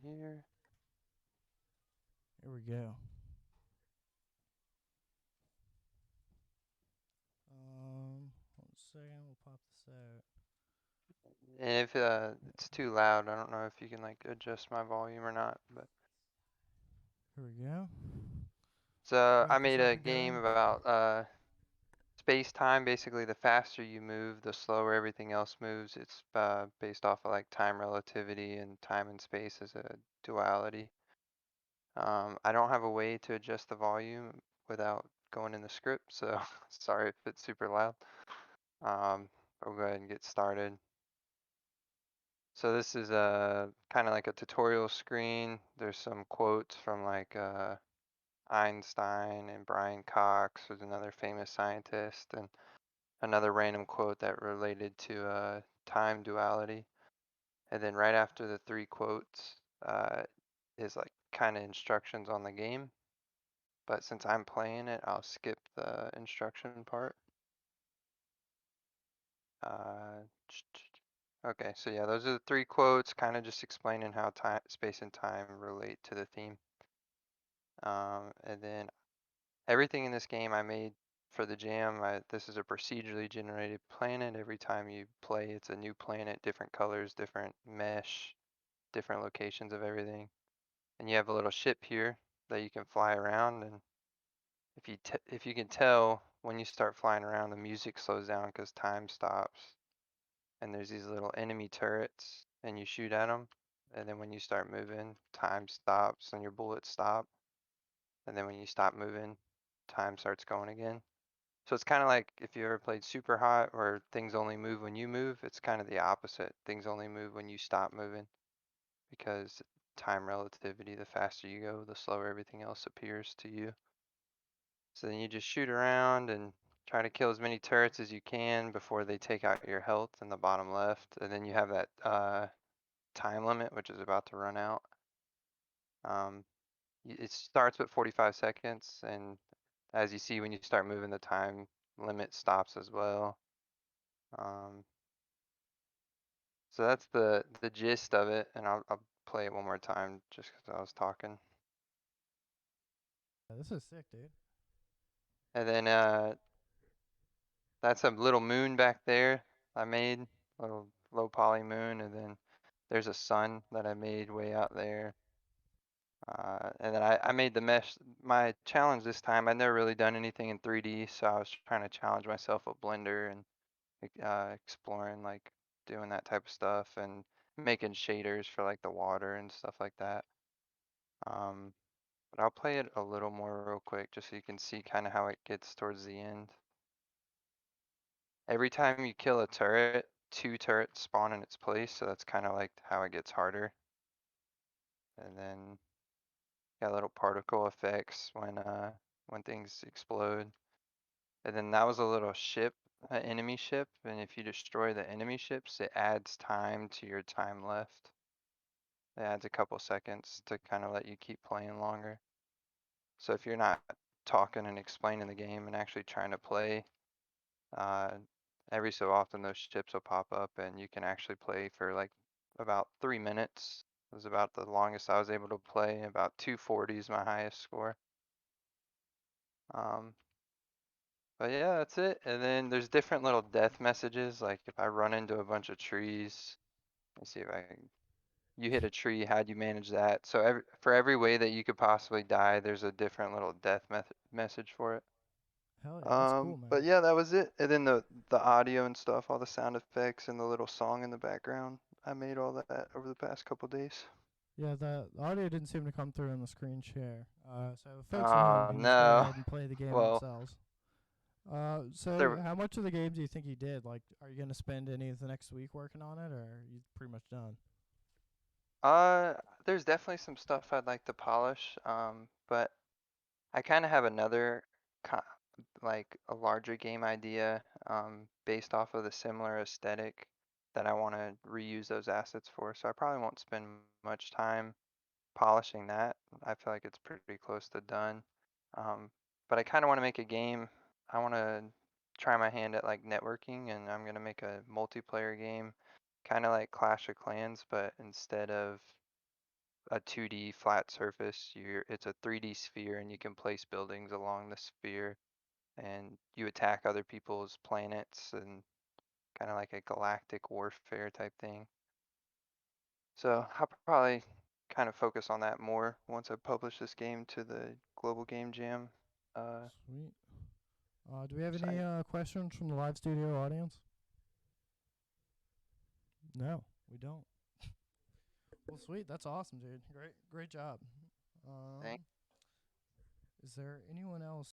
here. Here we go. One second. We'll pop this out. And if it's too loud, I don't know if you can like adjust my volume or not, but Here we go. so I Got this made up a and game going. about space time. Basically, the faster you move, the slower everything else moves. It's based off of like time relativity, and time and space as a duality. I don't have a way to adjust the volume without going in the script, so sorry if it's super loud. We'll go ahead and get started. So this is a kind of like a tutorial screen. There's some quotes from like Einstein and Brian Cox, who's another famous scientist, and another random quote that related to time duality. And then right after the three quotes is like kind of instructions on the game. But since I'm playing it, I'll skip the instruction part. Uh, okay, so yeah, those are the three quotes, kind of just explaining how time, space and time relate to the theme. And then everything in this game I made for the jam. This is a procedurally generated planet. Every time you play, it's a new planet, different colors, different mesh, different locations of everything. And you have a little ship here that you can fly around. And if you can tell, when you start flying around, the music slows down because time stops. And there's these little enemy turrets, and you shoot at them. And then when you start moving, time stops and your bullets stop. And then when you stop moving, time starts going again. So it's kind of like if you ever played Super Hot, where things only move when you move, it's kind of the opposite. Things only move when you stop moving because time relativity, the faster you go, the slower everything else appears to you. So then you just shoot around and try to kill as many turrets as you can before they take out your health in the bottom left. And then you have that time limit, which is about to run out. Um, it starts with 45 seconds, and as you see, when you start moving, the time limit stops as well. Um, so that's the gist of it, and I'll play it one more time just because I was talking. Yeah, this is sick, dude. And then that's a little moon back there I made, little low poly moon, and then there's a sun that I made way out there. And then I made the mesh. My challenge this time, I'd never really done anything in 3D, so I was trying to challenge myself with Blender and exploring like doing that type of stuff and making shaders for like the water and stuff like that. Um, but I'll play it a little more real quick just so you can see kind of how it gets towards the end. Every time you kill a turret, two turrets spawn in its place, so that's kind of like how it gets harder. And then got little particle effects when things explode. And then that was a little ship, an enemy ship, and if you destroy the enemy ships, it adds time to your time left. It adds a couple seconds to kind of let you keep playing longer. So if you're not talking and explaining the game and actually trying to play, uh, every so often those ships will pop up and you can actually play for like about 3 minutes. It was about the longest I was able to play. About 240 is my highest score. Um, but yeah, that's it. And then there's different little death messages. Like if I run into a bunch of trees, let's see if I can. You hit a tree, how'd you manage that? So for every way that you could possibly die, there's a different little death message for it. Hell yeah, that's cool, man. But yeah, that was it. And then the audio and stuff, all the sound effects and the little song in the background. I made all that over the past couple days. Yeah, the audio didn't seem to come through on the screen share. So folks at home can just go No. ahead and play the game Well, themselves. So there. how much of the game do you think you did? Like, are you gonna spend any of the next week working on it, or are you pretty much done? Uh, there's definitely some stuff I'd like to polish. But I kind of have another like a larger game idea based off of the similar aesthetic that I want to reuse those assets for. So I probably won't spend much time polishing that. I feel like it's pretty close to done. Um, but I kind of want to make a game. I want to try my hand at like networking, and I'm gonna make a multiplayer game, kind of like Clash of Clans, but instead of a 2D flat surface. It's a 3D sphere, and you can place buildings along the sphere, and you attack other people's planets, and kind of like a galactic warfare type thing. So I'll probably kind of focus on that more once I publish this game to the Global Game Jam Sweet. Do we have any site. questions from the live studio audience? No, we don't. Well, sweet. That's awesome, dude. Great job. Thank Um, is there anyone else